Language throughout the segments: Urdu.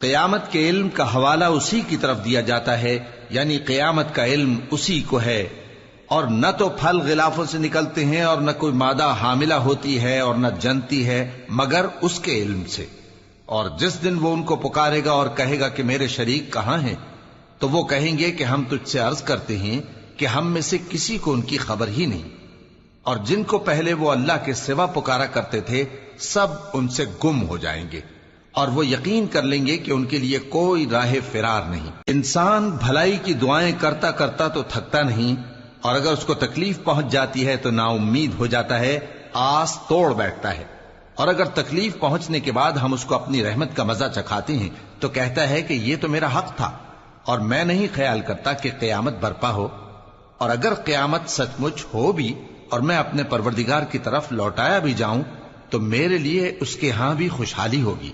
قیامت کے علم کا حوالہ اسی کی طرف دیا جاتا ہے، یعنی قیامت کا علم اسی کو ہے، اور نہ تو پھل غلافوں سے نکلتے ہیں اور نہ کوئی مادہ حاملہ ہوتی ہے اور نہ جنتی ہے مگر اس کے علم سے۔ اور جس دن وہ ان کو پکارے گا اور کہے گا کہ میرے شریک کہاں ہیں، تو وہ کہیں گے کہ ہم تجھ سے عرض کرتے ہیں کہ ہم میں سے کسی کو ان کی خبر ہی نہیں، اور جن کو پہلے وہ اللہ کے سوا پکارا کرتے تھے سب ان سے گم ہو جائیں گے، اور وہ یقین کر لیں گے کہ ان کے لیے کوئی راہ فرار نہیں۔ انسان بھلائی کی دعائیں کرتا کرتا تو تھکتا نہیں، اور اگر اس کو تکلیف پہنچ جاتی ہے تو نا امید ہو جاتا ہے، آس توڑ بیٹھتا ہے، اور اگر تکلیف پہنچنے کے بعد ہم اس کو اپنی رحمت کا مزہ چکھاتے ہیں تو کہتا ہے کہ یہ تو میرا حق تھا، اور میں نہیں خیال کرتا کہ قیامت برپا ہو۔ اور اگر قیامت سچ مچ ہو بھی اور میں اپنے پروردگار کی طرف لوٹایا بھی جاؤں تو میرے لیے اس کے ہاں بھی خوشحالی ہوگی۔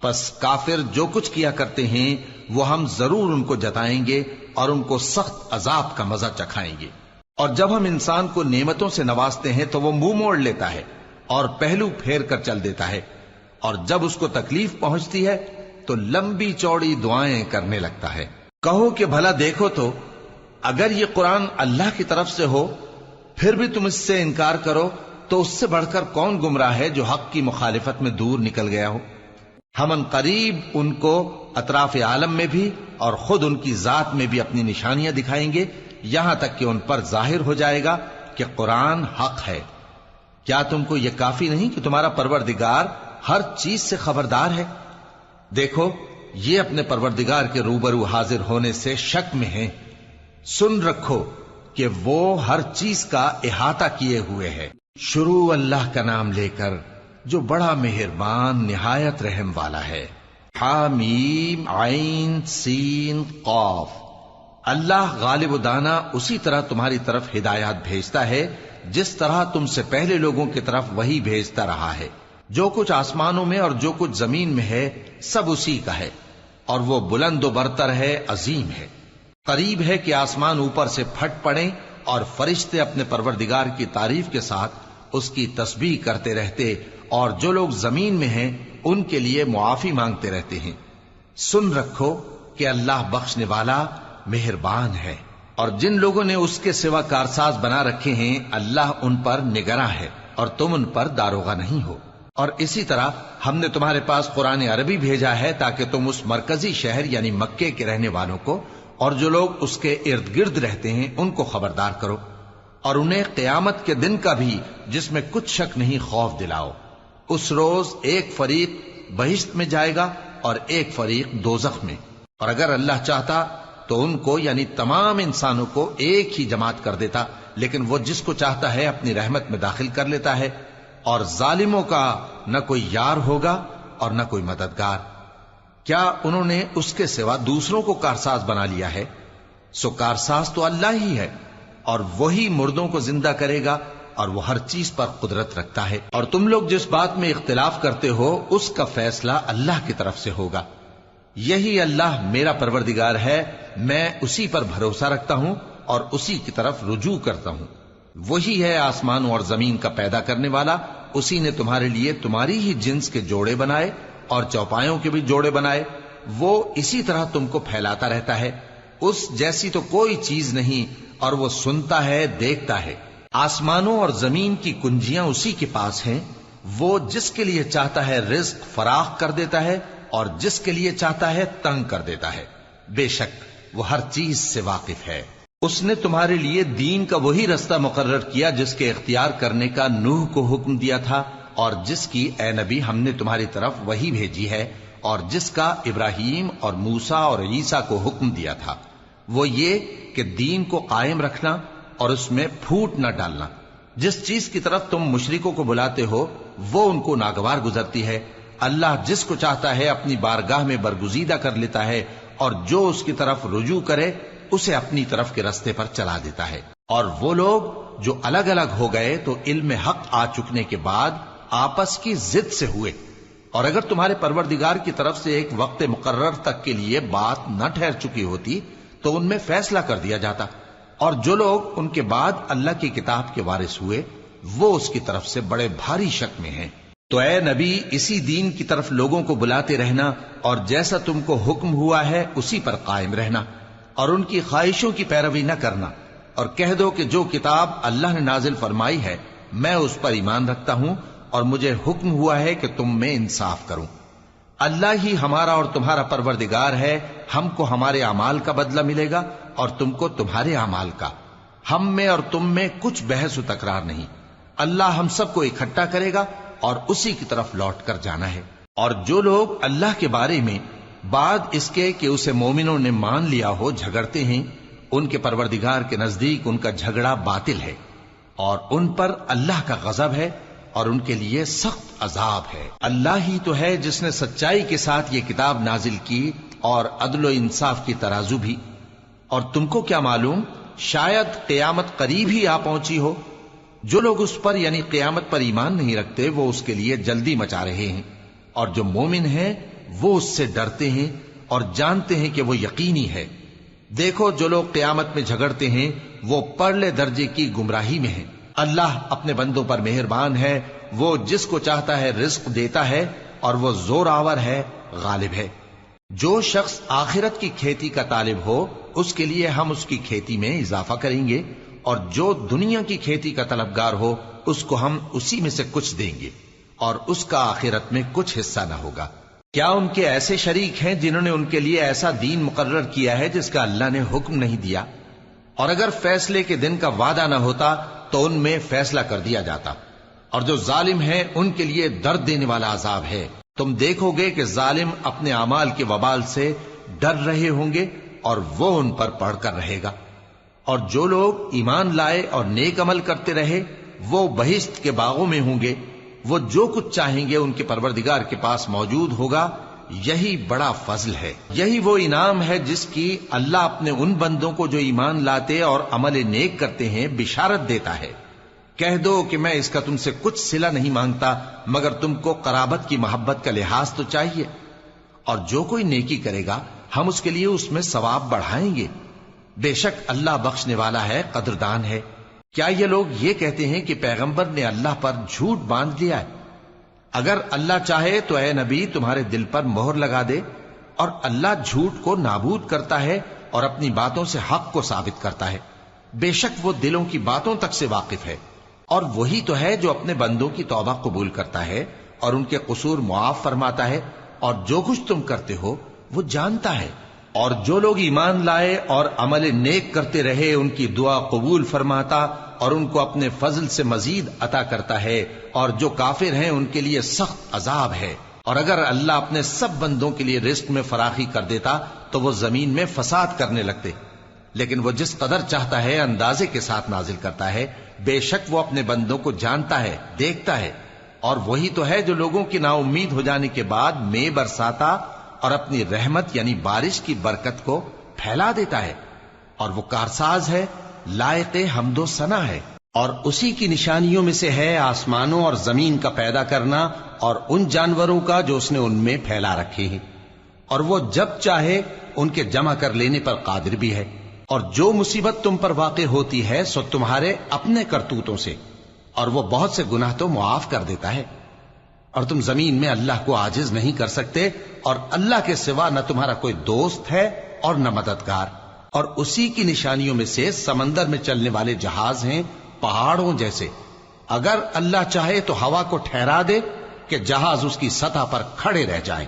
پس کافر جو کچھ کیا کرتے ہیں وہ ہم ضرور ان کو جتائیں گے اور ان کو سخت عذاب کا مزہ چکھائیں گے۔ اور جب ہم انسان کو نعمتوں سے نوازتے ہیں تو وہ منہ موڑ لیتا ہے اور پہلو پھیر کر چل دیتا ہے، اور جب اس کو تکلیف پہنچتی ہے تو لمبی چوڑی دعائیں کرنے لگتا ہے۔ کہو کہ بھلا دیکھو تو اگر یہ قرآن اللہ کی طرف سے ہو پھر بھی تم اس سے انکار کرو تو اس سے بڑھ کر کون گمراہ ہے جو حق کی مخالفت میں دور نکل گیا ہو۔ ہم ان قریب ان کو اطراف عالم میں بھی اور خود ان کی ذات میں بھی اپنی نشانیاں دکھائیں گے، یہاں تک کہ ان پر ظاہر ہو جائے گا کہ قرآن حق ہے۔ کیا تم کو یہ کافی نہیں کہ تمہارا پروردگار ہر چیز سے خبردار ہے؟ دیکھو یہ اپنے پروردگار کے روبرو حاضر ہونے سے شک میں ہیں، سن رکھو کہ وہ ہر چیز کا احاطہ کیے ہوئے ہے۔ شروع اللہ کا نام لے کر جو بڑا مہربان نہایت رحم والا ہے۔ حامیم عین سین قاف۔ اللہ غالب و دانا اسی طرح تمہاری طرف ہدایات بھیجتا ہے جس طرح تم سے پہلے لوگوں کی طرف وہی بھیجتا رہا ہے۔ جو کچھ آسمانوں میں اور جو کچھ زمین میں ہے سب اسی کا ہے، اور وہ بلند و برتر ہے، عظیم ہے۔ قریب ہے کہ آسمان اوپر سے پھٹ پڑیں اور فرشتے اپنے پروردگار کی تعریف کے ساتھ اس کی تسبیح کرتے رہتے، اور جو لوگ زمین میں ہیں ان کے لیے معافی مانگتے رہتے ہیں۔ سن رکھو کہ اللہ بخشنے والا مہربان ہے، اور جن لوگوں نے اس کے سوا کارساز بنا رکھے ہیں اللہ ان پر نگراں ہے اور تم ان پر داروغہ نہیں ہو۔ اور اسی طرح ہم نے تمہارے پاس قرآن عربی بھیجا ہے تاکہ تم اس مرکزی شہر یعنی مکے کے رہنے والوں کو اور جو لوگ اس کے ارد گرد رہتے ہیں ان کو خبردار کرو، اور انہیں قیامت کے دن کا بھی جس میں کچھ شک نہیں خوف دلاؤ۔ اس روز ایک فریق بہشت میں جائے گا اور ایک فریق دوزخ میں، اور اگر اللہ چاہتا تو ان کو یعنی تمام انسانوں کو ایک ہی جماعت کر دیتا، لیکن وہ جس کو چاہتا ہے اپنی رحمت میں داخل کر لیتا ہے، اور ظالموں کا نہ کوئی یار ہوگا اور نہ کوئی مددگار۔ کیا انہوں نے اس کے سوا دوسروں کو کارساز بنا لیا ہے؟ سو کارساز تو اللہ ہی ہے، اور وہی مردوں کو زندہ کرے گا، اور وہ ہر چیز پر قدرت رکھتا ہے۔ اور تم لوگ جس بات میں اختلاف کرتے ہو اس کا فیصلہ اللہ کی طرف سے ہوگا۔ یہی اللہ میرا پروردگار ہے، میں اسی پر بھروسہ رکھتا ہوں اور اسی کی طرف رجوع کرتا ہوں۔ وہی ہے آسمانوں اور زمین کا پیدا کرنے والا، اسی نے تمہارے لیے تمہاری ہی جنس کے جوڑے بنائے اور چوپایوں کے بھی جوڑے بنائے۔ وہ اسی طرح تم کو پھیلاتا رہتا ہے، اس جیسی تو کوئی چیز نہیں، اور وہ سنتا ہے، دیکھتا ہے۔ آسمانوں اور زمین کی کنجیاں اسی کے پاس ہیں، وہ جس کے لیے چاہتا ہے رزق فراخ کر دیتا ہے اور جس کے لیے چاہتا ہے تنگ کر دیتا ہے۔ بے شک وہ ہر چیز سے واقف ہے۔ اس نے تمہارے لیے دین کا وہی رستہ مقرر کیا جس کے اختیار کرنے کا نوح کو حکم دیا تھا، اور جس کی اے نبی ہم نے تمہاری طرف وہی بھیجی ہے، اور جس کا ابراہیم اور موسیٰ اور عیسیٰ کو حکم دیا تھا، وہ یہ کہ دین کو قائم رکھنا اور اس میں پھوٹ نہ ڈالنا۔ جس چیز کی طرف تم مشرکوں کو بلاتے ہو وہ ان کو ناگوار گزرتی ہے۔ اللہ جس کو چاہتا ہے اپنی بارگاہ میں برگزیدہ کر لیتا ہے، اور جو اس کی طرف رجوع کرے اسے اپنی طرف کے رستے پر چلا دیتا ہے۔ اور وہ لوگ جو الگ الگ ہو گئے تو علم حق آ چکنے کے بعد آپس کی ضد سے ہوئے، اور اگر تمہارے پروردگار کی طرف سے ایک وقت مقرر تک کے لیے بات نہ ٹھہر چکی ہوتی تو ان میں فیصلہ کر دیا جاتا، اور جو لوگ ان کے بعد اللہ کی کتاب کے وارث ہوئے وہ اس کی طرف سے بڑے بھاری شک میں ہیں۔ تو اے نبی اسی دین کی طرف لوگوں کو بلاتے رہنا اور جیسا تم کو حکم ہوا ہے اسی پر قائم رہنا اور ان کی خواہشوں کی پیروی نہ کرنا، اور کہہ دو کہ جو کتاب اللہ نے نازل فرمائی ہے میں اس پر ایمان رکھتا ہوں اور مجھے حکم ہوا ہے کہ تم میں انصاف کروں۔ اللہ ہی ہمارا اور تمہارا پروردگار ہے، ہم کو ہمارے اعمال کا بدلہ ملے گا اور تم کو تمہارے اعمال کا، ہم میں اور تم میں کچھ بحث و تکرار نہیں۔ اللہ ہم سب کو اکٹھا کرے گا اور اسی کی طرف لوٹ کر جانا ہے۔ اور جو لوگ اللہ کے بارے میں بعد اس کے کہ اسے مومنوں نے مان لیا ہو جھگڑتے ہیں، ان کے پروردگار کے نزدیک ان کا جھگڑا باطل ہے اور ان پر اللہ کا غضب ہے اور ان کے لیے سخت عذاب ہے۔ اللہ ہی تو ہے جس نے سچائی کے ساتھ یہ کتاب نازل کی اور عدل و انصاف کی ترازو بھی۔ اور تم کو کیا معلوم، شاید قیامت قریب ہی آ پہنچی ہو۔ جو لوگ اس پر یعنی قیامت پر ایمان نہیں رکھتے وہ اس کے لیے جلدی مچا رہے ہیں، اور جو مومن ہیں وہ اس سے ڈرتے ہیں اور جانتے ہیں کہ وہ یقینی ہے۔ دیکھو جو لوگ قیامت میں جھگڑتے ہیں وہ پرلے درجے کی گمراہی میں ہیں۔ اللہ اپنے بندوں پر مہربان ہے، وہ جس کو چاہتا ہے رزق دیتا ہے اور وہ زور آور ہے، غالب ہے۔ جو شخص آخرت کی کھیتی کا طالب ہو اس کے لیے ہم اس کی کھیتی میں اضافہ کریں گے، اور جو دنیا کی کھیتی کا طلبگار ہو اس کو ہم اسی میں سے کچھ دیں گے اور اس کا آخرت میں کچھ حصہ نہ ہوگا۔ کیا ان کے ایسے شریک ہیں جنہوں نے ان کے لیے ایسا دین مقرر کیا ہے جس کا اللہ نے حکم نہیں دیا؟ اور اگر فیصلے کے دن کا وعدہ نہ ہوتا تو ان میں فیصلہ کر دیا جاتا، اور جو ظالم ہیں ان کے لیے درد دینے والا عذاب ہے۔ تم دیکھو گے کہ ظالم اپنے اعمال کے وبال سے ڈر رہے ہوں گے اور وہ ان پر پڑھ کر رہے گا۔ اور جو لوگ ایمان لائے اور نیک عمل کرتے رہے وہ بہشت کے باغوں میں ہوں گے، وہ جو کچھ چاہیں گے ان کے پروردگار کے پاس موجود ہوگا۔ یہی بڑا فضل ہے، یہی وہ انعام ہے جس کی اللہ اپنے ان بندوں کو جو ایمان لاتے اور عمل نیک کرتے ہیں بشارت دیتا ہے۔ کہہ دو کہ میں اس کا تم سے کچھ صلہ نہیں مانگتا مگر تم کو قرابت کی محبت کا لحاظ تو چاہیے، اور جو کوئی نیکی کرے گا ہم اس کے لیے اس میں ثواب بڑھائیں گے۔ بے شک اللہ بخشنے والا ہے، قدردان ہے۔ کیا یہ لوگ یہ کہتے ہیں کہ پیغمبر نے اللہ پر جھوٹ باندھ لیا ہے؟ اگر اللہ چاہے تو اے نبی تمہارے دل پر مہر لگا دے، اور اللہ جھوٹ کو نابود کرتا ہے اور اپنی باتوں سے حق کو ثابت کرتا ہے۔ بے شک وہ دلوں کی باتوں تک سے واقف ہے، اور وہی تو ہے جو اپنے بندوں کی توبہ قبول کرتا ہے اور ان کے قصور معاف فرماتا ہے، اور جو کچھ تم کرتے ہو وہ جانتا ہے۔ اور جو لوگ ایمان لائے اور عمل نیک کرتے رہے ان کی دعا قبول فرماتا اور ان کو اپنے فضل سے مزید عطا کرتا ہے، اور جو کافر ہیں ان کے لیے سخت عذاب ہے۔ اور اگر اللہ اپنے سب بندوں کے لیے رزق میں فراخی کر دیتا تو وہ زمین میں فساد کرنے لگتے، لیکن وہ جس قدر چاہتا ہے اندازے کے ساتھ نازل کرتا ہے۔ بے شک وہ اپنے بندوں کو جانتا ہے، دیکھتا ہے، اور وہی تو ہے جو لوگوں کی نا امید ہو جانے کے بعد میں برساتا اور اپنی رحمت یعنی بارش کی برکت کو پھیلا دیتا ہے، اور وہ کارساز ہے، لائق حمد و ثنا ہے۔ اور اسی کی نشانیوں میں سے ہے آسمانوں اور زمین کا پیدا کرنا اور ان جانوروں کا جو اس نے ان میں پھیلا رکھے ہیں، اور وہ جب چاہے ان کے جمع کر لینے پر قادر بھی ہے۔ اور جو مصیبت تم پر واقع ہوتی ہے سو تمہارے اپنے کرتوتوں سے، اور وہ بہت سے گناہ تو معاف کر دیتا ہے۔ اور تم زمین میں اللہ کو عاجز نہیں کر سکتے، اور اللہ کے سوا نہ تمہارا کوئی دوست ہے اور نہ مددگار۔ اور اسی کی نشانیوں میں سے سمندر میں چلنے والے جہاز ہیں پہاڑوں جیسے۔ اگر اللہ چاہے تو ہوا کو ٹھہرا دے کہ جہاز اس کی سطح پر کھڑے رہ جائیں۔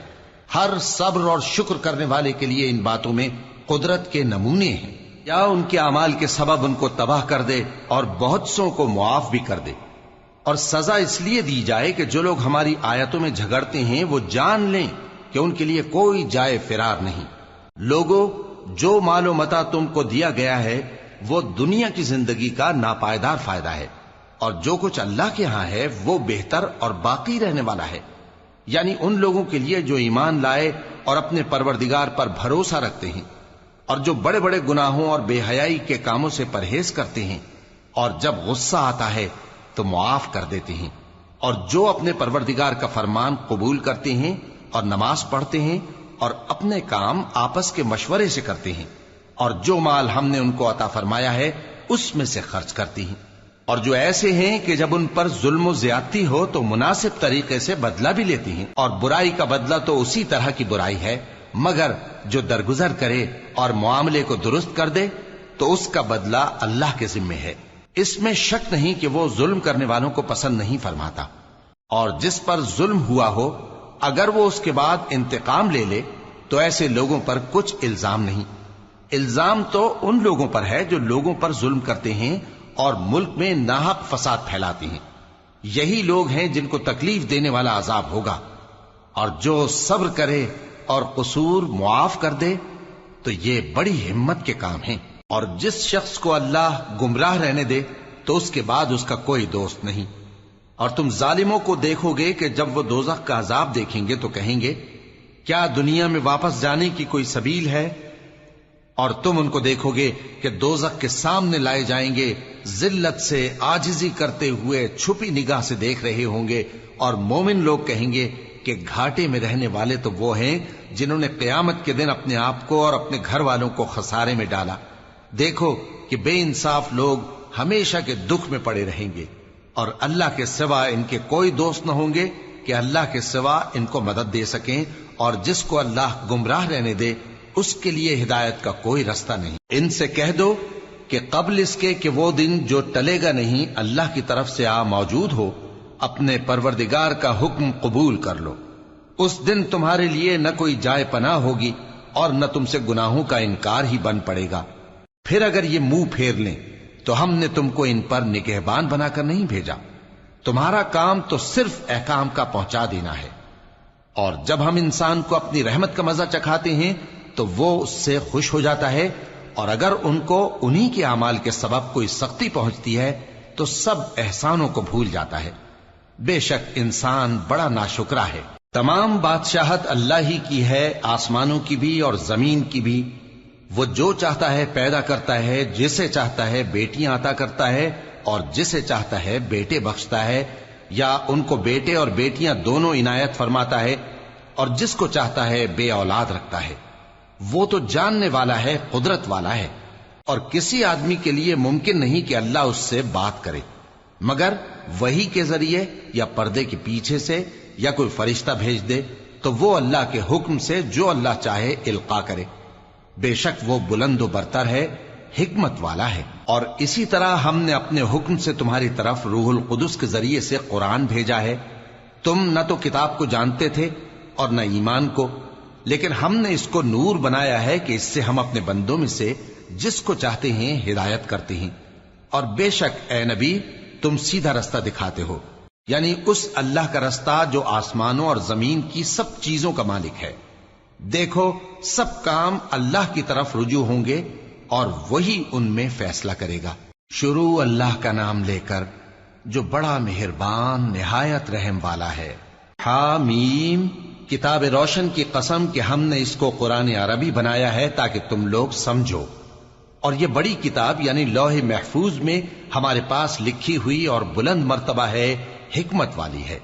ہر صبر اور شکر کرنے والے کے لیے ان باتوں میں قدرت کے نمونے ہیں۔ یا ان کے اعمال کے سبب ان کو تباہ کر دے اور بہت سو کو معاف بھی کر دے۔ اور سزا اس لیے دی جائے کہ جو لوگ ہماری آیتوں میں جھگڑتے ہیں وہ جان لیں کہ ان کے لیے کوئی جائے فرار نہیں۔ لوگوں، جو مال و متاع تم کو دیا گیا ہے وہ دنیا کی زندگی کا ناپائیدار فائدہ ہے، اور جو کچھ اللہ کے ہاں ہے وہ بہتر اور باقی رہنے والا ہے، یعنی ان لوگوں کے لیے جو ایمان لائے اور اپنے پروردگار پر بھروسہ رکھتے ہیں، اور جو بڑے بڑے گناہوں اور بے حیائی کے کاموں سے پرہیز کرتے ہیں، اور جب غصہ آتا ہے تو معاف کر دیتے ہیں، اور جو اپنے پروردگار کا فرمان قبول کرتے ہیں اور نماز پڑھتے ہیں اور اپنے کام آپس کے مشورے سے کرتے ہیں، اور جو مال ہم نے ان کو عطا فرمایا ہے اس میں سے خرچ کرتے ہیں۔ اور جو ایسے ہیں کہ جب ان پر ظلم و زیادتی ہو تو مناسب طریقے سے بدلہ بھی لیتی ہیں، اور برائی کا بدلہ تو اسی طرح کی برائی ہے، مگر جو درگزر کرے اور معاملے کو درست کر دے تو اس کا بدلہ اللہ کے ذمے ہے۔ اس میں شک نہیں کہ وہ ظلم کرنے والوں کو پسند نہیں فرماتا، اور جس پر ظلم ہوا ہو اگر وہ اس کے بعد انتقام لے لے تو ایسے لوگوں پر کچھ الزام نہیں۔ الزام تو ان لوگوں پر ہے جو لوگوں پر ظلم کرتے ہیں اور ملک میں ناحق فساد پھیلاتے ہیں، یہی لوگ ہیں جن کو تکلیف دینے والا عذاب ہوگا۔ اور جو صبر کرے اور قصور معاف کر دے تو یہ بڑی ہمت کے کام ہیں۔ اور جس شخص کو اللہ گمراہ رہنے دے تو اس کے بعد اس کا کوئی دوست نہیں۔ اور تم ظالموں کو دیکھو گے کہ جب وہ دوزخ کا عذاب دیکھیں گے تو کہیں گے کیا دنیا میں واپس جانے کی کوئی سبیل ہے؟ اور تم ان کو دیکھو گے کہ دوزخ کے سامنے لائے جائیں گے، ذلت سے عاجزی کرتے ہوئے چھپی نگاہ سے دیکھ رہے ہوں گے، اور مومن لوگ کہیں گے کہ گھاٹے میں رہنے والے تو وہ ہیں جنہوں نے قیامت کے دن اپنے آپ کو اور اپنے گھر والوں کو خسارے میں ڈالا۔ دیکھو کہ بے انصاف لوگ ہمیشہ کے دکھ میں پڑے رہیں گے، اور اللہ کے سوا ان کے کوئی دوست نہ ہوں گے کہ اللہ کے سوا ان کو مدد دے سکیں، اور جس کو اللہ گمراہ رہنے دے اس کے لیے ہدایت کا کوئی رستہ نہیں۔ ان سے کہہ دو کہ قبل اس کے کہ وہ دن جو ٹلے گا نہیں اللہ کی طرف سے آ موجود ہو، اپنے پروردگار کا حکم قبول کر لو۔ اس دن تمہارے لیے نہ کوئی جائے پناہ ہوگی اور نہ تم سے گناہوں کا انکار ہی بن پڑے گا۔ پھر اگر یہ منہ پھیر لیں تو ہم نے تم کو ان پر نگہبان بنا کر نہیں بھیجا، تمہارا کام تو صرف احکام کا پہنچا دینا ہے۔ اور جب ہم انسان کو اپنی رحمت کا مزہ چکھاتے ہیں تو وہ اس سے خوش ہو جاتا ہے، اور اگر ان کو انہی کے اعمال کے سبب کوئی سختی پہنچتی ہے تو سب احسانوں کو بھول جاتا ہے۔ بے شک انسان بڑا ناشکرا ہے۔ تمام بادشاہت اللہ ہی کی ہے، آسمانوں کی بھی اور زمین کی بھی۔ وہ جو چاہتا ہے پیدا کرتا ہے، جسے چاہتا ہے بیٹیاں عطا کرتا ہے اور جسے چاہتا ہے بیٹے بخشتا ہے، یا ان کو بیٹے اور بیٹیاں دونوں عنایت فرماتا ہے، اور جس کو چاہتا ہے بے اولاد رکھتا ہے۔ وہ تو جاننے والا ہے، قدرت والا ہے، اور کسی آدمی کے لیے ممکن نہیں کہ اللہ اس سے بات کرے مگر وحی کے ذریعے یا پردے کے پیچھے سے، یا کوئی فرشتہ بھیج دے تو وہ اللہ کے حکم سے جو اللہ چاہے القا کرے۔ بے شک وہ بلند و برتر ہے، حکمت والا ہے۔ اور اسی طرح ہم نے اپنے حکم سے تمہاری طرف روح القدس کے ذریعے سے قرآن بھیجا ہے۔ تم نہ تو کتاب کو جانتے تھے اور نہ ایمان کو، لیکن ہم نے اس کو نور بنایا ہے کہ اس سے ہم اپنے بندوں میں سے جس کو چاہتے ہیں ہدایت کرتے ہیں۔ اور بے شک اے نبی تم سیدھا رستہ دکھاتے ہو، یعنی اس اللہ کا رستہ جو آسمانوں اور زمین کی سب چیزوں کا مالک ہے۔ دیکھو سب کام اللہ کی طرف رجوع ہوں گے اور وہی ان میں فیصلہ کرے گا۔ شروع اللہ کا نام لے کر جو بڑا مہربان نہایت رحم والا ہے۔ حامیم، کتاب روشن کی قسم کہ ہم نے اس کو قرآن عربی بنایا ہے تاکہ تم لوگ سمجھو، اور یہ بڑی کتاب یعنی لوح محفوظ میں ہمارے پاس لکھی ہوئی اور بلند مرتبہ ہے، حکمت والی ہے۔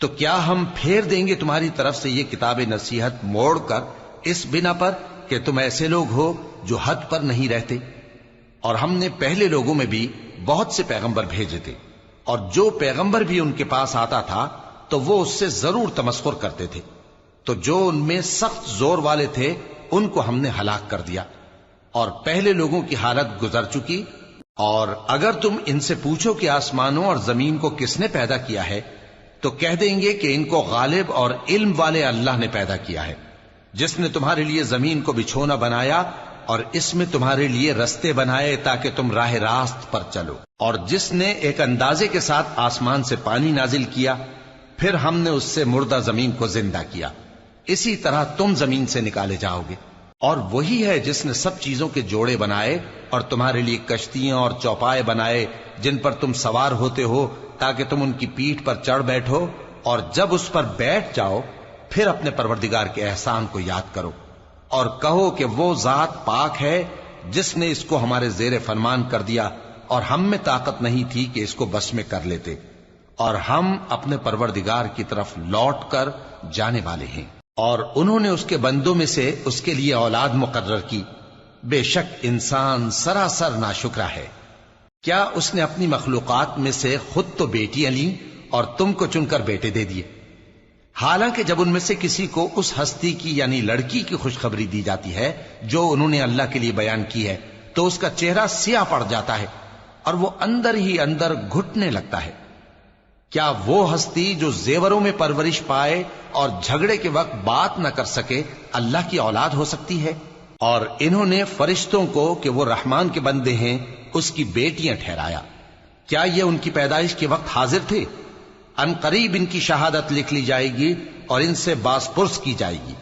تو کیا ہم پھیر دیں گے تمہاری طرف سے یہ کتاب نصیحت موڑ کر اس بنا پر کہ تم ایسے لوگ ہو جو حد پر نہیں رہتے؟ اور ہم نے پہلے لوگوں میں بھی بہت سے پیغمبر بھیجے تھے، اور جو پیغمبر بھی ان کے پاس آتا تھا تو وہ اس سے ضرور تمسخر کرتے تھے، تو جو ان میں سخت زور والے تھے ان کو ہم نے ہلاک کر دیا، اور پہلے لوگوں کی حالت گزر چکی۔ اور اگر تم ان سے پوچھو کہ آسمانوں اور زمین کو کس نے پیدا کیا ہے تو کہہ دیں گے کہ ان کو غالب اور علم والے اللہ نے پیدا کیا ہے، جس نے تمہارے لیے زمین کو بچھونا بنایا اور اس میں تمہارے لیے رستے بنائے تاکہ تم راہ راست پر چلو، اور جس نے ایک اندازے کے ساتھ آسمان سے پانی نازل کیا، پھر ہم نے اس سے مردہ زمین کو زندہ کیا، اسی طرح تم زمین سے نکالے جاؤ گے۔ اور وہی ہے جس نے سب چیزوں کے جوڑے بنائے اور تمہارے لیے کشتیاں اور چوپائے بنائے جن پر تم سوار ہوتے ہو تاکہ تم ان کی پیٹھ پر چڑھ بیٹھو، اور جب اس پر بیٹھ جاؤ پھر اپنے پروردگار کے احسان کو یاد کرو اور کہو کہ وہ ذات پاک ہے جس نے اس کو ہمارے زیر فرمان کر دیا اور ہم میں طاقت نہیں تھی کہ اس کو بس میں کر لیتے، اور ہم اپنے پروردگار کی طرف لوٹ کر جانے والے ہیں۔ اور انہوں نے اس کے بندوں میں سے اس کے لیے اولاد مقرر کی، بے شک انسان سراسر ناشکرا ہے۔ کیا اس نے اپنی مخلوقات میں سے خود تو بیٹیاں لیں اور تم کو چن کر بیٹے دے دیے؟ حالانکہ جب ان میں سے کسی کو اس ہستی کی یعنی لڑکی کی خوشخبری دی جاتی ہے جو انہوں نے اللہ کے لیے بیان کی ہے تو اس کا چہرہ سیاہ پڑ جاتا ہے اور وہ اندر ہی اندر گھٹنے لگتا ہے۔ کیا وہ ہستی جو زیوروں میں پرورش پائے اور جھگڑے کے وقت بات نہ کر سکے اللہ کی اولاد ہو سکتی ہے؟ اور انہوں نے فرشتوں کو کہ وہ رحمان کے بندے ہیں اس کی بیٹیاں ٹھہرایا۔ کیا یہ ان کی پیدائش کے وقت حاضر تھے؟ ان قریب ان کی شہادت لکھ لی جائے گی اور ان سے باز پرس کی جائے گی۔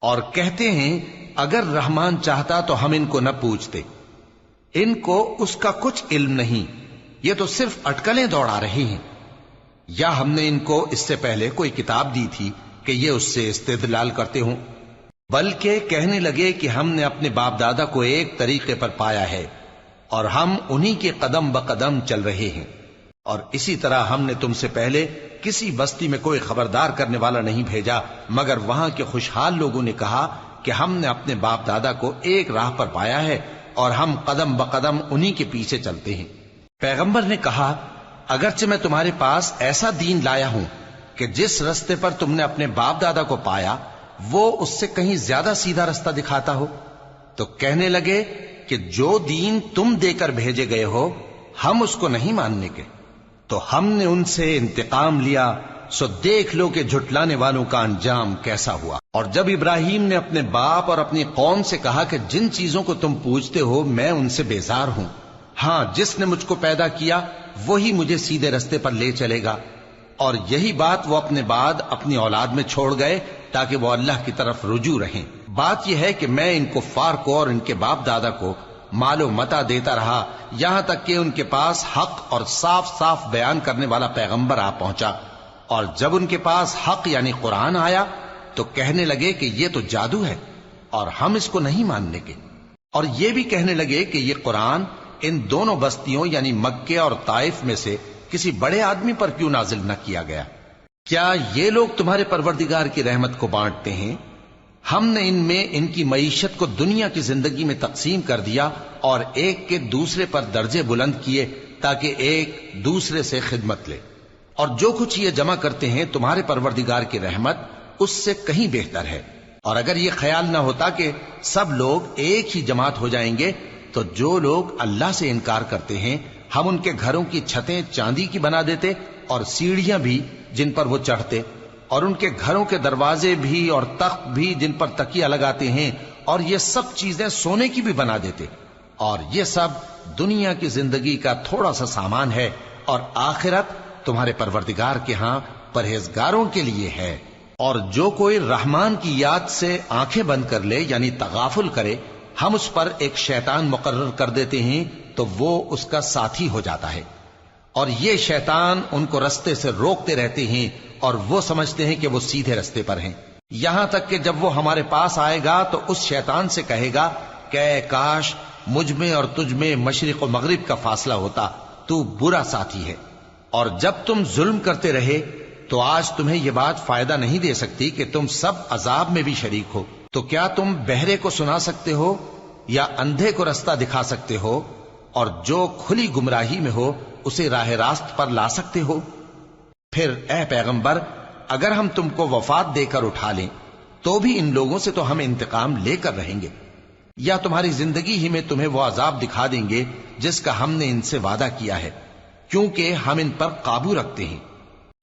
اور کہتے ہیں اگر رحمان چاہتا تو ہم ان کو نہ پوچھتے، ان کو اس کا کچھ علم نہیں، یہ تو صرف اٹکلیں دوڑا رہے ہیں۔ یا ہم نے ان کو اس سے پہلے کوئی کتاب دی تھی کہ یہ اس سے استدلال کرتے ہوں؟ بلکہ کہنے لگے کہ ہم نے اپنے باپ دادا کو ایک طریقے پر پایا ہے اور ہم انہی کے قدم بقدم چل رہے ہیں، اور اسی طرح ہم نے تم سے پہلے کسی بستی میں کوئی خبردار کرنے والا نہیں بھیجا مگر وہاں کے خوشحال لوگوں نے کہا کہ ہم نے اپنے باپ دادا کو ایک راہ پر پایا ہے اور ہم قدم بقدم انہی کے پیچھے چلتے ہیں۔ پیغمبر نے کہا اگرچہ میں تمہارے پاس ایسا دین لایا ہوں کہ جس رستے پر تم نے اپنے باپ دادا کو پایا وہ اس سے کہیں زیادہ سیدھا رستہ دکھاتا ہو، تو کہنے لگے کہ جو دین تم دے کر بھیجے گئے ہو ہم اس کو نہیں ماننے کے، تو ہم نے ان سے انتقام لیا، سو دیکھ لو کہ جھٹلانے والوں کا انجام کیسا ہوا۔ اور جب ابراہیم نے اپنے باپ اور اپنی قوم سے کہا کہ جن چیزوں کو تم پوجتے ہو میں ان سے بیزار ہوں، ہاں جس نے مجھ کو پیدا کیا وہی مجھے سیدھے رستے پر لے چلے گا، اور یہی بات وہ اپنے بعد اپنی اولاد میں چھوڑ گئے تاکہ وہ اللہ کی طرف رجوع رہیں۔ بات یہ ہے کہ میں ان کفار کو اور ان کے باپ دادا کو مال و متاع دیتا رہا یہاں تک کہ ان کے پاس حق اور صاف صاف بیان کرنے والا پیغمبر آ پہنچا، اور جب ان کے پاس حق یعنی قرآن آیا تو کہنے لگے کہ یہ تو جادو ہے اور ہم اس کو نہیں ماننے کے، اور یہ بھی کہنے لگے کہ یہ قرآن ان دونوں بستیوں یعنی مکے اور طائف میں سے کسی بڑے آدمی پر کیوں نازل نہ کیا گیا؟ کیا یہ لوگ تمہارے پروردگار کی رحمت کو بانٹتے ہیں؟ ہم نے ان میں ان کی معیشت کو دنیا کی زندگی میں تقسیم کر دیا اور ایک کے دوسرے پر درجے بلند کیے تاکہ ایک دوسرے سے خدمت لے، اور جو کچھ یہ جمع کرتے ہیں تمہارے پروردگار کی رحمت اس سے کہیں بہتر ہے۔ اور اگر یہ خیال نہ ہوتا کہ سب لوگ ایک ہی جماعت ہو جائیں گے تو جو لوگ اللہ سے انکار کرتے ہیں ہم ان کے گھروں کی چھتیں چاندی کی بنا دیتے اور سیڑھیاں بھی جن پر وہ چڑھتے، اور ان کے گھروں کے دروازے بھی اور تخت بھی جن پر تکیہ لگاتے ہیں، اور یہ سب چیزیں سونے کی بھی بنا دیتے، اور یہ سب دنیا کی زندگی کا تھوڑا سا سامان ہے، اور آخرت تمہارے پروردگار کے ہاں پرہیزگاروں کے لیے ہے۔ اور جو کوئی رحمان کی یاد سے آنکھیں بند کر لے یعنی تغافل کرے ہم اس پر ایک شیطان مقرر کر دیتے ہیں تو وہ اس کا ساتھی ہو جاتا ہے، اور یہ شیطان ان کو رستے سے روکتے رہتے ہیں اور وہ سمجھتے ہیں کہ وہ سیدھے رستے پر ہیں، یہاں تک کہ جب وہ ہمارے پاس آئے گا تو اس شیطان سے کہے گا کہ اے کاش مجھ میں اور تجھ میں مشرق و مغرب کا فاصلہ ہوتا، تو برا ساتھی ہے۔ اور جب تم ظلم کرتے رہے تو آج تمہیں یہ بات فائدہ نہیں دے سکتی کہ تم سب عذاب میں بھی شریک ہو، تو کیا تم بہرے کو سنا سکتے ہو یا اندھے کو رستہ دکھا سکتے ہو، اور جو کھلی گمراہی میں ہو اسے راہ راست پر لا سکتے ہو؟ پھر اے پیغمبر اگر ہم تم کو وفات دے کر اٹھا لیں تو بھی ان لوگوں سے تو ہم انتقام لے کر رہیں گے، یا تمہاری زندگی ہی میں تمہیں وہ عذاب دکھا دیں گے جس کا ہم نے ان سے وعدہ کیا ہے، کیونکہ ہم ان پر قابو رکھتے ہیں۔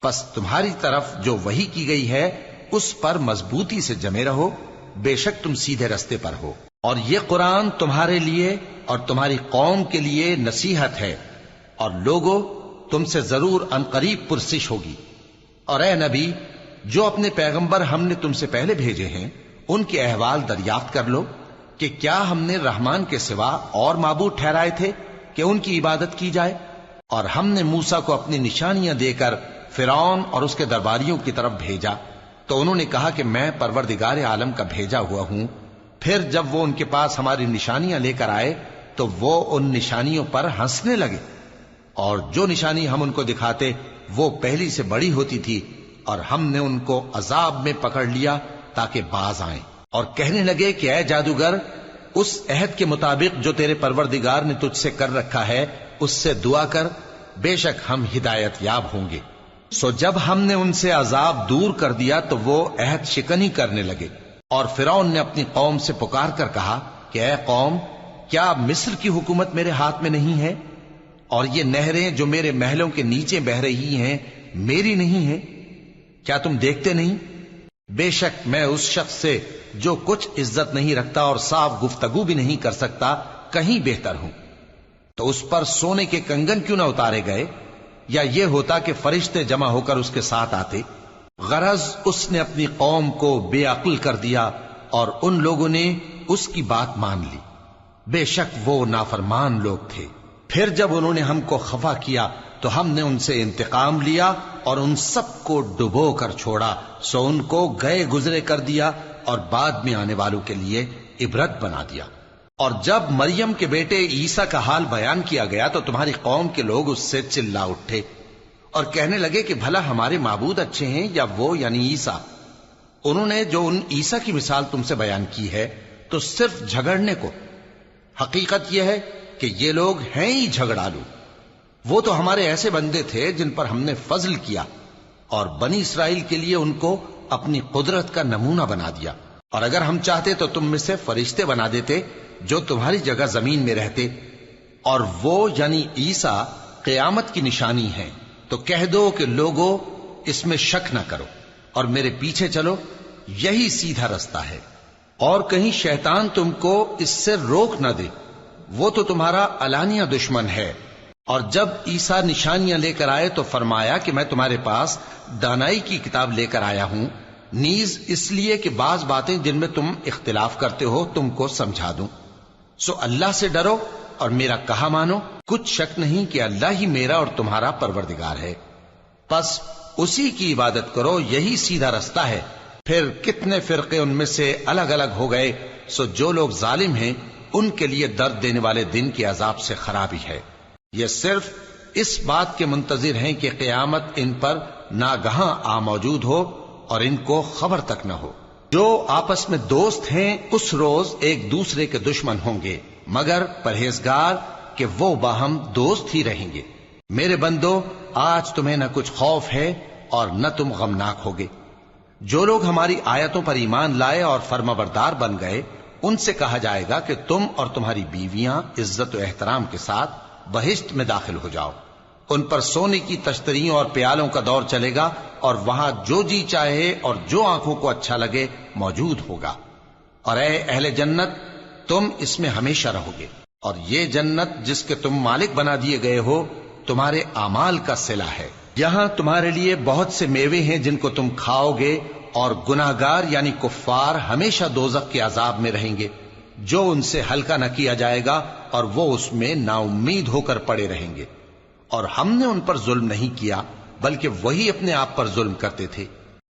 پس تمہاری طرف جو وحی کی گئی ہے اس پر مضبوطی سے جمے رہو، بے شک تم سیدھے رستے پر ہو، اور یہ قرآن تمہارے لیے اور تمہاری قوم کے لیے نصیحت ہے، اور لوگوں تم سے ضرور عنقریب پرسش ہوگی۔ اور اے نبی جو اپنے پیغمبر ہم نے تم سے پہلے بھیجے ہیں ان کے احوال دریافت کر لو کہ کیا ہم نے رحمان کے سوا اور معبود ٹھہرائے تھے کہ ان کی عبادت کی جائے؟ اور ہم نے موسیٰ کو اپنی نشانیاں دے کر فرعون اور اس کے درباریوں کی طرف بھیجا تو انہوں نے کہا کہ میں پروردگار عالم کا بھیجا ہوا ہوں۔ پھر جب وہ ان کے پاس ہماری نشانیاں لے کر آئے تو وہ ان نشانیوں پر ہنسنے لگے، اور جو نشانی ہم ان کو دکھاتے وہ پہلی سے بڑی ہوتی تھی، اور ہم نے ان کو عذاب میں پکڑ لیا تاکہ باز آئیں، اور کہنے لگے کہ اے جادوگر اس عہد کے مطابق جو تیرے پروردگار نے تجھ سے کر رکھا ہے اس سے دعا کر، بے شک ہم ہدایت یاب ہوں گے۔ سو جب ہم نے ان سے عذاب دور کر دیا تو وہ عہد شکنی کرنے لگے، اور فرعون نے اپنی قوم سے پکار کر کہا کہ اے قوم، کیا مصر کی حکومت میرے ہاتھ میں نہیں ہے؟ اور یہ نہریں جو میرے محلوں کے نیچے بہ رہی ہیں میری نہیں ہیں؟ کیا تم دیکھتے نہیں؟ بے شک میں اس شخص سے جو کچھ عزت نہیں رکھتا اور صاف گفتگو بھی نہیں کر سکتا کہیں بہتر ہوں۔ تو اس پر سونے کے کنگن کیوں نہ اتارے گئے، یا یہ ہوتا کہ فرشتے جمع ہو کر اس کے ساتھ آتے؟ غرض اس نے اپنی قوم کو بے عقل کر دیا اور ان لوگوں نے اس کی بات مان لی۔ بے شک وہ نافرمان لوگ تھے۔ پھر جب انہوں نے ہم کو خفا کیا تو ہم نے ان سے انتقام لیا اور ان سب کو ڈبو کر چھوڑا، سو ان کو گئے گزرے کر دیا اور بعد میں آنے والوں کے لیے عبرت بنا دیا۔ اور جب مریم کے بیٹے عیسیٰ کا حال بیان کیا گیا تو تمہاری قوم کے لوگ اس سے چلا اٹھے اور کہنے لگے کہ بھلا ہمارے معبود اچھے ہیں یا وہ یعنی عیسیٰ؟ انہوں نے جو ان عیسیٰ کی مثال تم سے بیان کی ہے تو صرف جھگڑنے کو۔ حقیقت یہ ہے کہ یہ لوگ ہیں ہی جھگڑالو۔ وہ تو ہمارے ایسے بندے تھے جن پر ہم نے فضل کیا، اور بنی اسرائیل کے لیے ان کو اپنی قدرت کا نمونہ بنا دیا۔ اور اگر ہم چاہتے تو تم میں سے فرشتے بنا دیتے جو تمہاری جگہ زمین میں رہتے، اور وہ یعنی عیسیٰ قیامت کی نشانی ہے۔ تو کہہ دو کہ لوگوں اس میں شک نہ کرو اور میرے پیچھے چلو، یہی سیدھا رستہ ہے، اور کہیں شیطان تم کو اس سے روک نہ دے، وہ تو تمہارا علانیہ دشمن ہے۔ اور جب عیسیٰ نشانیاں لے کر آئے تو فرمایا کہ میں تمہارے پاس دانائی کی کتاب لے کر آیا ہوں، نیز اس لیے کہ بعض باتیں جن میں تم اختلاف کرتے ہو تم کو سمجھا دوں۔ سو اللہ سے ڈرو اور میرا کہا مانو، کچھ شک نہیں کہ اللہ ہی میرا اور تمہارا پروردگار ہے، بس اسی کی عبادت کرو، یہی سیدھا رستہ ہے۔ پھر کتنے فرقے ان میں سے الگ الگ ہو گئے، سو جو لوگ ظالم ہیں ان کے لیے درد دینے والے دن کے عذاب سے خرابی ہے۔ یہ صرف اس بات کے منتظر ہیں کہ قیامت ان پر ناگہاں آ موجود ہو اور ان کو خبر تک نہ ہو۔ جو آپس میں دوست ہیں اس روز ایک دوسرے کے دشمن ہوں گے، مگر پرہیزگار کہ وہ باہم دوست ہی رہیں گے۔ میرے بندو، آج تمہیں نہ کچھ خوف ہے اور نہ تم غمناک ہوگے۔ جو لوگ ہماری آیتوں پر ایمان لائے اور فرمانبردار بن گئے، ان سے کہا جائے گا کہ تم اور تمہاری بیویاں عزت و احترام کے ساتھ بہشت میں داخل ہو جاؤ۔ ان پر سونے کی تشتریوں اور پیالوں کا دور چلے گا، اور وہاں جو جی چاہے اور جو آنکھوں کو اچھا لگے موجود ہوگا۔ اور اے اہل جنت، تم اس میں ہمیشہ رہو گے، اور یہ جنت جس کے تم مالک بنا دیے گئے ہو تمہارے اعمال کا صلہ ہے۔ یہاں تمہارے لیے بہت سے میوے ہیں جن کو تم کھاؤ گے، اور گناہگار یعنی کفار ہمیشہ دوزخ کے عذاب میں رہیں گے، جو ان سے ہلکا نہ کیا جائے گا، اور وہ اس میں نا امید ہو کر پڑے رہیں گے۔ اور ہم نے ان پر ظلم نہیں کیا بلکہ وہی اپنے آپ پر ظلم کرتے تھے۔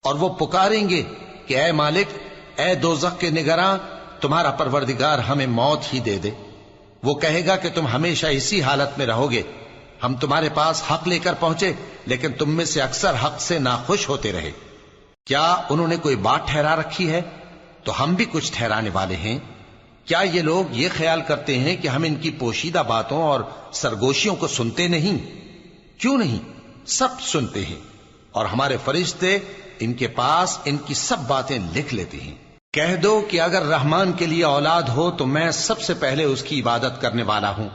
اور وہ پکاریں گے کہ اے مالک، اے دوزخ کے نگراں، تمہارا پروردگار ہمیں موت ہی دے دے۔ وہ کہے گا کہ تم ہمیشہ اسی حالت میں رہو گے، ہم تمہارے پاس حق لے کر پہنچے لیکن تم میں سے اکثر حق سے ناخوش ہوتے رہے۔ کیا انہوں نے کوئی بات ٹھہرا رکھی ہے؟ تو ہم بھی کچھ ٹھہرانے والے ہیں۔ کیا یہ لوگ یہ خیال کرتے ہیں کہ ہم ان کی پوشیدہ باتوں اور سرگوشیوں کو سنتے نہیں؟ کیوں نہیں، سب سنتے ہیں، اور ہمارے فرشتے ان کے پاس ان کی سب باتیں لکھ لیتے ہیں۔ کہہ دو کہ اگر رحمان کے لیے اولاد ہو تو میں سب سے پہلے اس کی عبادت کرنے والا ہوں۔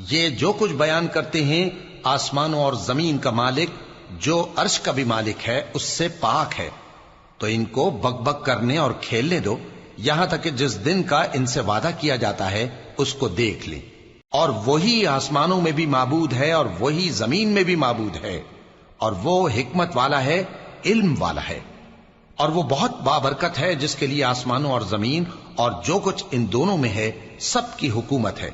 یہ جو کچھ بیان کرتے ہیں آسمانوں اور زمین کا مالک جو عرش کا بھی مالک ہے اس سے پاک ہے، تو ان کو بک بک کرنے اور کھیلنے دو، یہاں تک کہ جس دن کا ان سے وعدہ کیا جاتا ہے اس کو دیکھ لیں۔ اور وہی آسمانوں میں بھی معبود ہے اور وہی زمین میں بھی معبود ہے، اور وہ حکمت والا ہے، علم والا ہے، اور وہ بہت بابرکت ہے جس کے لیے آسمانوں اور زمین اور جو کچھ ان دونوں میں ہے سب کی حکومت ہے،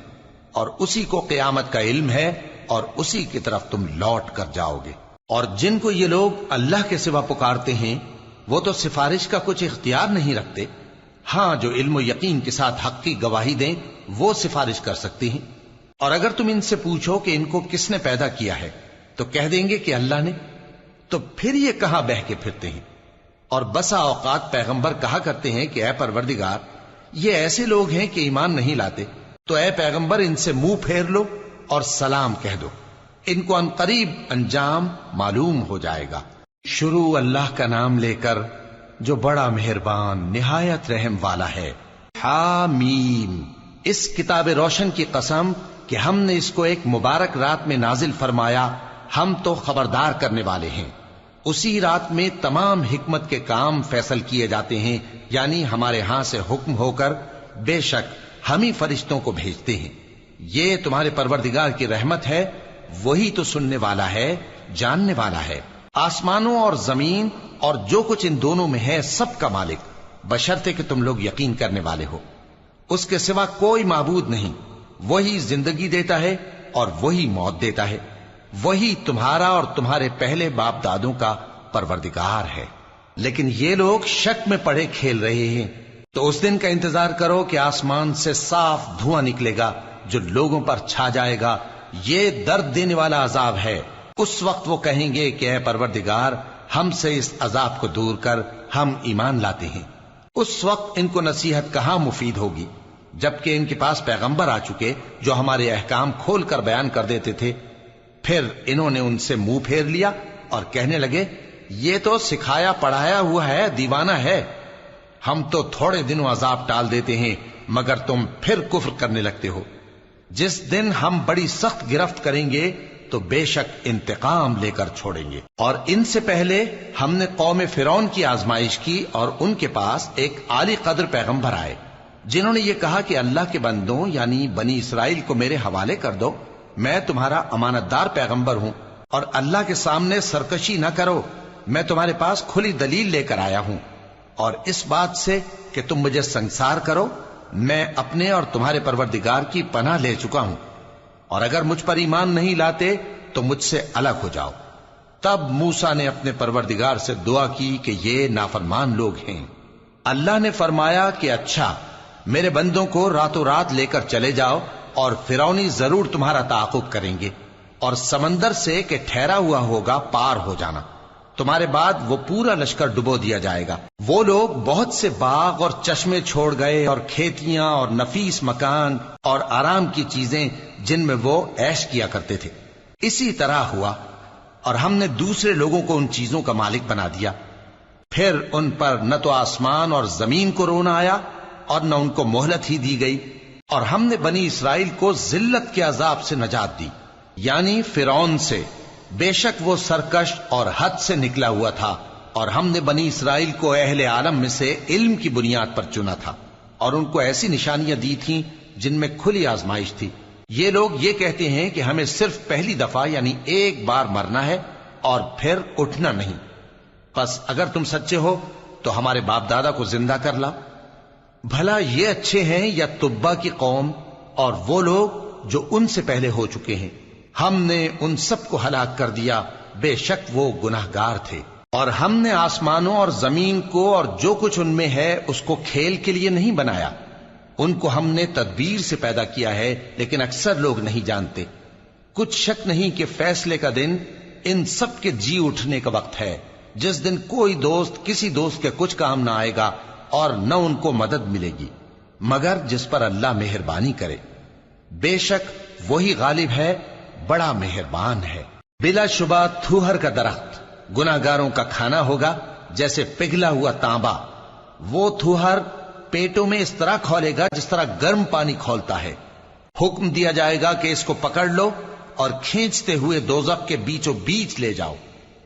اور اسی کو قیامت کا علم ہے، اور اسی کی طرف تم لوٹ کر جاؤ گے۔ اور جن کو یہ لوگ اللہ کے سوا پکارتے ہیں وہ تو سفارش کا کچھ اختیار نہیں رکھتے، ہاں جو علم و یقین کے ساتھ حق کی گواہی دیں وہ سفارش کر سکتے ہیں۔ اور اگر تم ان سے پوچھو کہ ان کو کس نے پیدا کیا ہے تو کہہ دیں گے کہ اللہ نے، تو پھر یہ کہاں بہہ کے پھرتے ہیں۔ اور بسا اوقات پیغمبر کہا کرتے ہیں کہ اے پروردگار، یہ ایسے لوگ ہیں کہ ایمان نہیں لاتے، تو اے پیغمبر ان سے منہ پھیر لو اور سلام کہہ دو، ان کو عنقریب انجام معلوم ہو جائے گا۔ شروع اللہ کا نام لے کر جو بڑا مہربان نہایت رحم والا ہے۔ حامیم، اس کتاب روشن کی قسم کہ ہم نے اس کو ایک مبارک رات میں نازل فرمایا، ہم تو خبردار کرنے والے ہیں۔ اسی رات میں تمام حکمت کے کام فیصل کیے جاتے ہیں، یعنی ہمارے ہاں سے حکم ہو کر بے شک ہم ہی فرشتوں کو بھیجتے ہیں۔ یہ تمہارے پروردگار کی رحمت ہے، وہی تو سننے والا ہے، جاننے والا ہے۔ آسمانوں اور زمین اور جو کچھ ان دونوں میں ہے سب کا مالک، بشرطے کہ تم لوگ یقین کرنے والے ہو۔ اس کے سوا کوئی معبود نہیں، وہی زندگی دیتا ہے اور وہی موت دیتا ہے، وہی تمہارا اور تمہارے پہلے باپ دادوں کا پروردگار ہے۔ لیکن یہ لوگ شک میں پڑے کھیل رہے ہیں۔ تو اس دن کا انتظار کرو کہ آسمان سے صاف دھواں نکلے گا جو لوگوں پر چھا جائے گا، یہ درد دینے والا عذاب ہے۔ اس وقت وہ کہیں گے کہ اے پروردگار، ہم سے اس عذاب کو دور کر، ہم ایمان لاتے ہیں۔ اس وقت ان کو نصیحت کہاں مفید ہوگی، جبکہ ان کے پاس پیغمبر آ چکے جو ہمارے احکام کھول کر بیان کر دیتے تھے۔ پھر انہوں نے ان سے منہ پھیر لیا اور کہنے لگے، یہ تو سکھایا پڑھایا ہوا ہے، دیوانہ ہے۔ ہم تو تھوڑے دنوں عذاب ٹال دیتے ہیں مگر تم پھر کفر کرنے لگتے ہو۔ جس دن ہم بڑی سخت گرفت کریں گے تو بے شک انتقام لے کر چھوڑیں گے۔ اور ان سے پہلے ہم نے قوم فرعون کی آزمائش کی اور ان کے پاس ایک عالی قدر پیغمبر آئے جنہوں نے یہ کہا کہ اللہ کے بندوں یعنی بنی اسرائیل کو میرے حوالے کر دو، میں تمہارا امانت دار پیغمبر ہوں، اور اللہ کے سامنے سرکشی نہ کرو، میں تمہارے پاس کھلی دلیل لے کر آیا ہوں، اور اس بات سے کہ تم مجھے سنسار کرو، میں اپنے اور تمہارے پروردگار کی پناہ لے چکا ہوں، اور اگر مجھ پر ایمان نہیں لاتے تو مجھ سے الگ ہو جاؤ۔ تب موسیٰ نے اپنے پروردگار سے دعا کی کہ یہ نافرمان لوگ ہیں۔ اللہ نے فرمایا کہ اچھا، میرے بندوں کو راتوں رات لے کر چلے جاؤ، اور فرعونی ضرور تمہارا تعاقب کریں گے، اور سمندر سے کہ ٹھہرا ہوا ہوگا پار ہو جانا، تمہارے بعد وہ پورا لشکر ڈبو دیا جائے گا۔ وہ لوگ بہت سے باغ اور چشمے چھوڑ گئے اور کھیتیاں اور نفیس مکان اور آرام کی چیزیں جن میں وہ عیش کیا کرتے تھے۔ اسی طرح ہوا، اور ہم نے دوسرے لوگوں کو ان چیزوں کا مالک بنا دیا۔ پھر ان پر نہ تو آسمان اور زمین کو رونا آیا اور نہ ان کو مہلت ہی دی گئی، اور ہم نے بنی اسرائیل کو ذلت کے عذاب سے نجات دی، یعنی فرعون سے، بے شک وہ سرکش اور حد سے نکلا ہوا تھا، اور ہم نے بنی اسرائیل کو اہل عالم میں سے علم کی بنیاد پر چنا تھا، اور ان کو ایسی نشانیاں دی تھیں جن میں کھلی آزمائش تھی۔ یہ لوگ یہ کہتے ہیں کہ ہمیں صرف پہلی دفعہ یعنی ایک بار مرنا ہے اور پھر اٹھنا نہیں، پس اگر تم سچے ہو تو ہمارے باپ دادا کو زندہ کر لاؤ۔ بھلا یہ اچھے ہیں یا تبا کی قوم اور وہ لوگ جو ان سے پہلے ہو چکے ہیں؟ ہم نے ان سب کو ہلاک کر دیا، بے شک وہ گناہگار تھے۔ اور ہم نے آسمانوں اور زمین کو اور جو کچھ ان میں ہے اس کو کھیل کے لیے نہیں بنایا، ان کو ہم نے تدبیر سے پیدا کیا ہے، لیکن اکثر لوگ نہیں جانتے۔ کچھ شک نہیں کہ فیصلے کا دن ان سب کے جی اٹھنے کا وقت ہے، جس دن کوئی دوست کسی دوست کے کچھ کام نہ آئے گا اور نہ ان کو مدد ملے گی مگر جس پر اللہ مہربانی کرے۔ بے شک وہی غالب ہے، بڑا مہربان ہے۔ بلا شبہ تھوہر کا درخت گناہگاروں کا کھانا ہوگا، جیسے پگھلا ہوا تانبا۔ وہ تھوہر پیٹوں میں اس طرح کھولے گا جس طرح گرم پانی کھولتا ہے۔ حکم دیا جائے گا کہ اس کو پکڑ لو اور کھینچتے ہوئے دوزخ کے بیچوں بیچ لے جاؤ،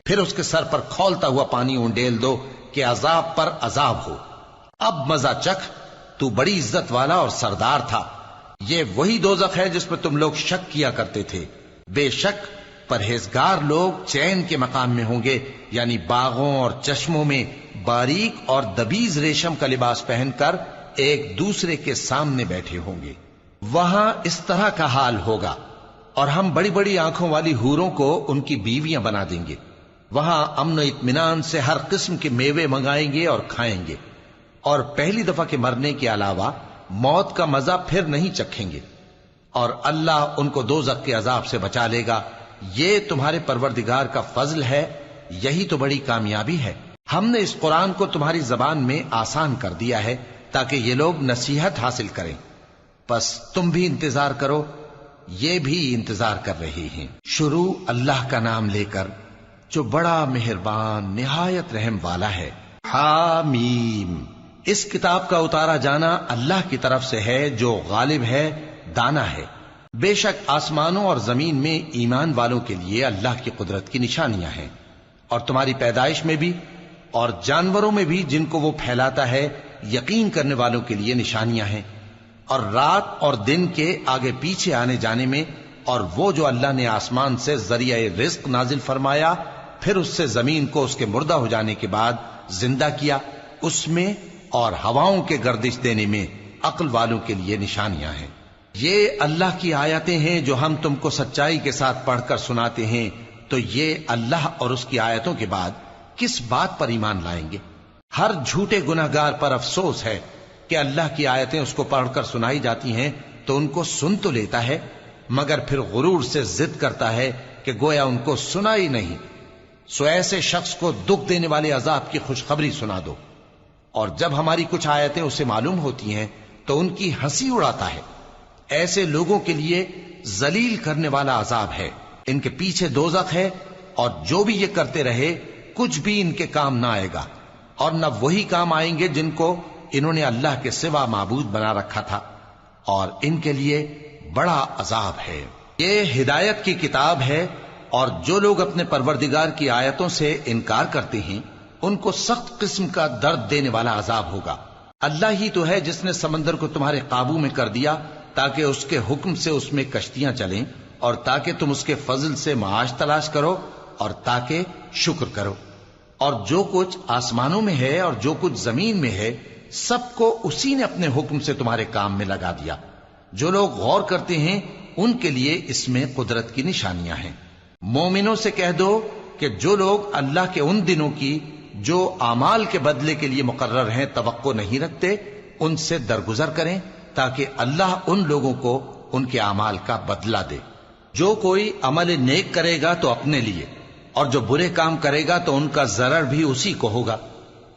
پھر اس کے سر پر کھولتا ہوا پانی اونڈیل دو کہ عذاب پر عذاب ہو۔ اب مزہ چکھ، تو بڑی عزت والا اور سردار تھا۔ یہ وہی دوزخ ہے جس پر تم لوگ شک کیا کرتے تھے۔ بے شک پرہیزگار لوگ چین کے مقام میں ہوں گے، یعنی باغوں اور چشموں میں باریک اور دبیز ریشم کا لباس پہن کر ایک دوسرے کے سامنے بیٹھے ہوں گے۔ وہاں اس طرح کا حال ہوگا، اور ہم بڑی بڑی آنکھوں والی حوروں کو ان کی بیویاں بنا دیں گے۔ وہاں امن و اطمینان سے ہر قسم کے میوے منگائیں گے اور کھائیں گے، اور پہلی دفعہ کے مرنے کے علاوہ موت کا مزہ پھر نہیں چکھیں گے، اور اللہ ان کو دوزخ کے عذاب سے بچا لے گا۔ یہ تمہارے پروردگار کا فضل ہے، یہی تو بڑی کامیابی ہے۔ ہم نے اس قرآن کو تمہاری زبان میں آسان کر دیا ہے تاکہ یہ لوگ نصیحت حاصل کریں۔ پس تم بھی انتظار کرو، یہ بھی انتظار کر رہے ہیں۔ شروع اللہ کا نام لے کر جو بڑا مہربان نہایت رحم والا ہے۔ حامیم، اس کتاب کا اتارا جانا اللہ کی طرف سے ہے جو غالب ہے، دانا ہے۔ بے شک آسمانوں اور زمین میں ایمان والوں کے لیے اللہ کی قدرت کی نشانیاں ہیں، اور تمہاری پیدائش میں بھی اور جانوروں میں بھی جن کو وہ پھیلاتا ہے یقین کرنے والوں کے لیے نشانیاں ہیں، اور رات اور دن کے آگے پیچھے آنے جانے میں، اور وہ جو اللہ نے آسمان سے ذریعہ رزق نازل فرمایا پھر اس سے زمین کو اس کے مردہ ہو جانے کے بعد زندہ کیا، اس میں اور ہواؤں کے گردش دینے میں عقل والوں کے لیے نشانیاں ہیں۔ یہ اللہ کی آیتیں ہیں جو ہم تم کو سچائی کے ساتھ پڑھ کر سناتے ہیں، تو یہ اللہ اور اس کی آیتوں کے بعد کس بات پر ایمان لائیں گے؟ ہر جھوٹے گناہگار پر افسوس ہے کہ اللہ کی آیتیں اس کو پڑھ کر سنائی جاتی ہیں تو ان کو سن تو لیتا ہے، مگر پھر غرور سے ضد کرتا ہے کہ گویا ان کو سنا ہی نہیں۔ سو ایسے شخص کو دکھ دینے والے عذاب کی خوشخبری سنا دو، اور جب ہماری کچھ آیتیں اسے معلوم ہوتی ہیں تو ان کی ہنسی اڑاتا ہے۔ ایسے لوگوں کے لیے ذلیل کرنے والا عذاب ہے، ان کے پیچھے دوزخ ہے، اور جو بھی یہ کرتے رہے کچھ بھی ان کے کام نہ آئے گا، اور نہ وہی کام آئیں گے جن کو انہوں نے اللہ کے سوا معبود بنا رکھا تھا، اور ان کے لیے بڑا عذاب ہے۔ یہ ہدایت کی کتاب ہے، اور جو لوگ اپنے پروردگار کی آیتوں سے انکار کرتے ہیں ان کو سخت قسم کا درد دینے والا عذاب ہوگا۔ اللہ ہی تو ہے جس نے سمندر کو تمہارے قابو میں کر دیا تاکہ اس کے حکم سے اس میں کشتیاں چلیں، اور تاکہ تم اس کے فضل سے معاش تلاش کرو، اور تاکہ شکر کرو۔ اور جو کچھ آسمانوں میں ہے اور جو کچھ زمین میں ہے سب کو اسی نے اپنے حکم سے تمہارے کام میں لگا دیا۔ جو لوگ غور کرتے ہیں ان کے لیے اس میں قدرت کی نشانیاں ہیں۔ مومنوں سے کہہ دو کہ جو لوگ اللہ کے ان دنوں کی جو اعمال کے بدلے کے لیے مقرر ہیں توقع نہیں رکھتے، ان سے درگزر کریں تاکہ اللہ ان لوگوں کو ان کے اعمال کا بدلہ دے۔ جو کوئی عمل نیک کرے گا تو اپنے لیے، اور جو برے کام کرے گا تو ان کا ضرر بھی اسی کو ہوگا،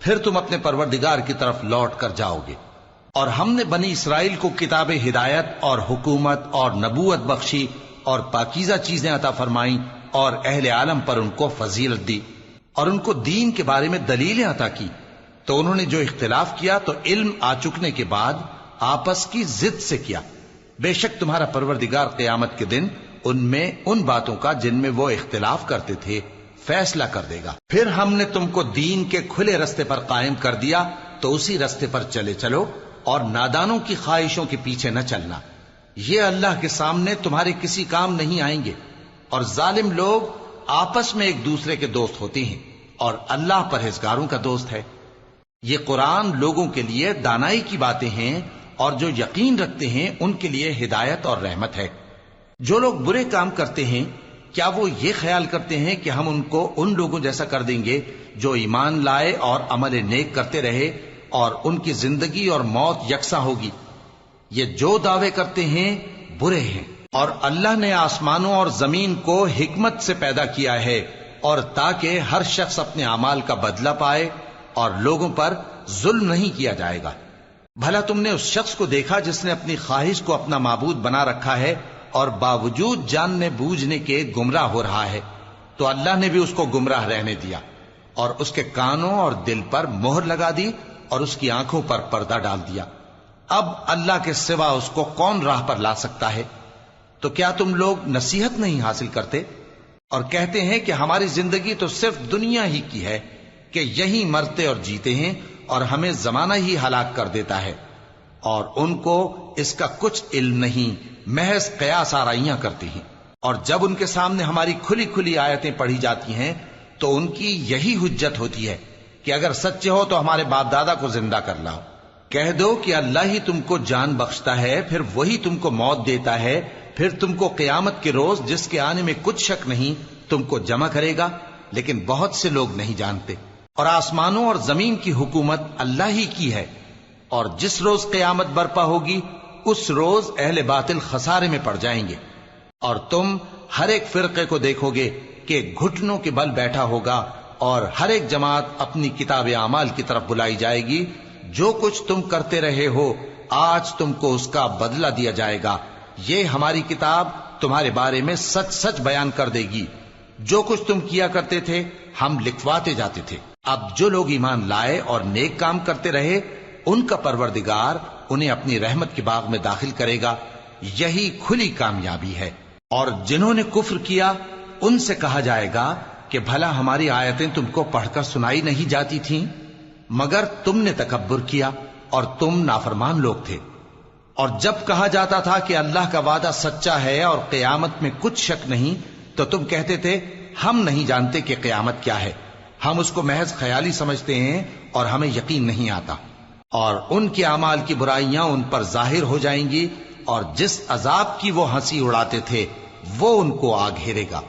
پھر تم اپنے پروردگار کی طرف لوٹ کر جاؤ گے۔ اور ہم نے بنی اسرائیل کو کتاب ہدایت اور حکومت اور نبوت بخشی اور پاکیزہ چیزیں عطا فرمائیں، اور اہل عالم پر ان کو فضیلت دی، اور ان کو دین کے بارے میں دلیلیں عطا کی، تو انہوں نے جو اختلاف کیا تو علم آ چکنے کے بعد آپس کی ضد سے کیا۔ بے شک تمہارا پروردگار قیامت کے دن ان میں ان باتوں کا جن میں وہ اختلاف کرتے تھے فیصلہ کر دے گا۔ پھر ہم نے تم کو دین کے کھلے رستے پر قائم کر دیا تو اسی رستے پر چلے چلو، اور نادانوں کی خواہشوں کے پیچھے نہ چلنا، یہ اللہ کے سامنے تمہارے کسی کام نہیں آئیں گے۔ اور ظالم لوگ آپس میں ایک دوسرے کے دوست ہوتے ہیں، اور اللہ پرہیزگاروں کا دوست ہے۔ یہ قرآن لوگوں کے لیے دانائی کی باتیں ہیں، اور جو یقین رکھتے ہیں ان کے لیے ہدایت اور رحمت ہے۔ جو لوگ برے کام کرتے ہیں کیا وہ یہ خیال کرتے ہیں کہ ہم ان کو ان لوگوں جیسا کر دیں گے جو ایمان لائے اور عمل نیک کرتے رہے اور ان کی زندگی اور موت یکساں ہوگی؟ یہ جو دعوے کرتے ہیں برے ہیں۔ اور اللہ نے آسمانوں اور زمین کو حکمت سے پیدا کیا ہے، اور تاکہ ہر شخص اپنے اعمال کا بدلہ پائے، اور لوگوں پر ظلم نہیں کیا جائے گا۔ بھلا تم نے اس شخص کو دیکھا جس نے اپنی خواہش کو اپنا معبود بنا رکھا ہے اور باوجود جاننے بوجھنے کے گمراہ ہو رہا ہے؟ تو اللہ نے بھی اس کو گمراہ رہنے دیا، اور اس کے کانوں اور دل پر مہر لگا دی، اور اس کی آنکھوں پر پردہ ڈال دیا۔ اب اللہ کے سوا اس کو کون راہ پر لا سکتا ہے؟ تو کیا تم لوگ نصیحت نہیں حاصل کرتے اور کہتے ہیں کہ ہماری زندگی تو صرف دنیا ہی کی ہے، کہ یہی مرتے اور جیتے ہیں، اور ہمیں زمانہ ہی ہلاک کر دیتا ہے، اور ان کو اس کا کچھ علم نہیں، محض قیاس آرائیاں کرتی ہیں۔ اور جب ان کے سامنے ہماری کھلی کھلی آیتیں پڑھی جاتی ہیں تو ان کی یہی حجت ہوتی ہے کہ اگر سچے ہو تو ہمارے باپ دادا کو زندہ کر لاؤ۔ کہہ دو کہ اللہ ہی تم کو جان بخشتا ہے، پھر وہی تم کو موت دیتا ہے، پھر تم کو قیامت کے روز جس کے آنے میں کچھ شک نہیں تم کو جمع کرے گا، لیکن بہت سے لوگ نہیں جانتے۔ اور آسمانوں اور زمین کی حکومت اللہ ہی کی ہے، اور جس روز قیامت برپا ہوگی اس روز اہل باطل خسارے میں پڑ جائیں گے۔ اور تم ہر ایک فرقے کو دیکھو گے کہ گھٹنوں کے بل بیٹھا ہوگا، اور ہر ایک جماعت اپنی کتاب اعمال کی طرف بلائی جائے گی۔ جو کچھ تم کرتے رہے ہو آج تم کو اس کا بدلہ دیا جائے گا، یہ ہماری کتاب تمہارے بارے میں سچ سچ بیان کر دے گی. جو کچھ تم کیا کرتے تھے ہم لکھواتے جاتے تھے. اب جو لوگ ایمان لائے اور نیک کام کرتے رہے ان کا پروردگار انہیں اپنی رحمت کے باغ میں داخل کرے گا. یہی کھلی کامیابی ہے. اور جنہوں نے کفر کیا ان سے کہا جائے گا کہ بھلا ہماری آیتیں تم کو پڑھ کر سنائی نہیں جاتی تھیں؟ مگر تم نے تکبر کیا اور تم نافرمان لوگ تھے. اور جب کہا جاتا تھا کہ اللہ کا وعدہ سچا ہے اور قیامت میں کچھ شک نہیں تو تم کہتے تھے ہم نہیں جانتے کہ قیامت کیا ہے، ہم اس کو محض خیالی سمجھتے ہیں اور ہمیں یقین نہیں آتا. اور ان کے اعمال کی برائیاں ان پر ظاہر ہو جائیں گی اور جس عذاب کی وہ ہنسی اڑاتے تھے وہ ان کو آ گھیرے گا.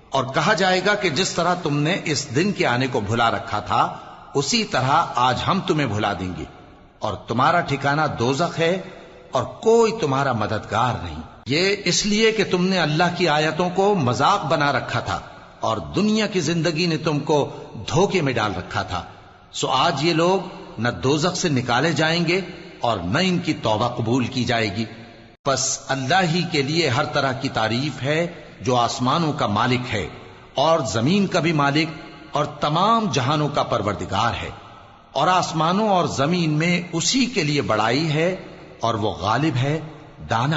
اور کہا جائے گا کہ جس طرح تم نے اس دن کے آنے کو بھلا رکھا تھا اسی طرح آج ہم تمہیں بھلا دیں گے، اور تمہارا ٹھکانہ دوزخ ہے اور کوئی تمہارا مددگار نہیں. یہ اس لیے کہ تم نے اللہ کی آیتوں کو مذاق بنا رکھا تھا اور دنیا کی زندگی نے تم کو دھوکے میں ڈال رکھا تھا. سو آج یہ لوگ نہ دوزخ سے نکالے جائیں گے اور نہ ان کی توبہ قبول کی جائے گی. پس اللہ ہی کے لیے ہر طرح کی تعریف ہے جو آسمانوں کا مالک ہے اور زمین کا بھی مالک اور تمام جہانوں کا پروردگار ہے. اور آسمانوں اور زمین میں اسی کے لیے بڑائی ہے اور وہ غالب ہے، دانا